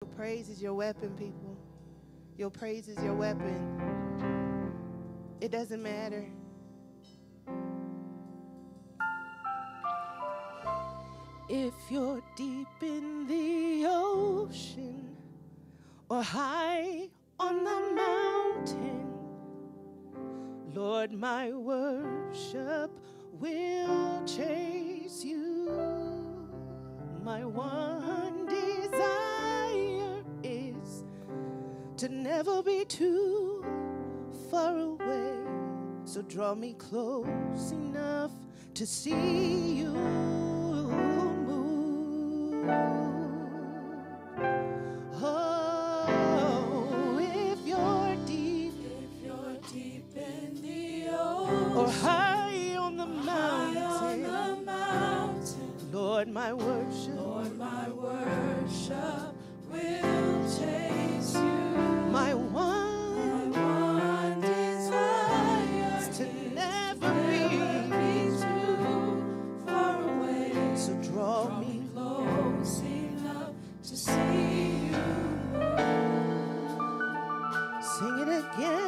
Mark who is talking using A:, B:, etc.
A: Your praise is your weapon, people. Your praise is your weapon. It doesn't matter. If you're deep in the ocean or high on the mountain, Lord, my worship will chase you. My one desire is to never be too far away. So draw me close enough to see you move. Oh, if you're deep in the ocean or high on the mountain, Lord, my worship will chase you. My one desire is to never be too far away. So draw me close enough to see you. Sing it again.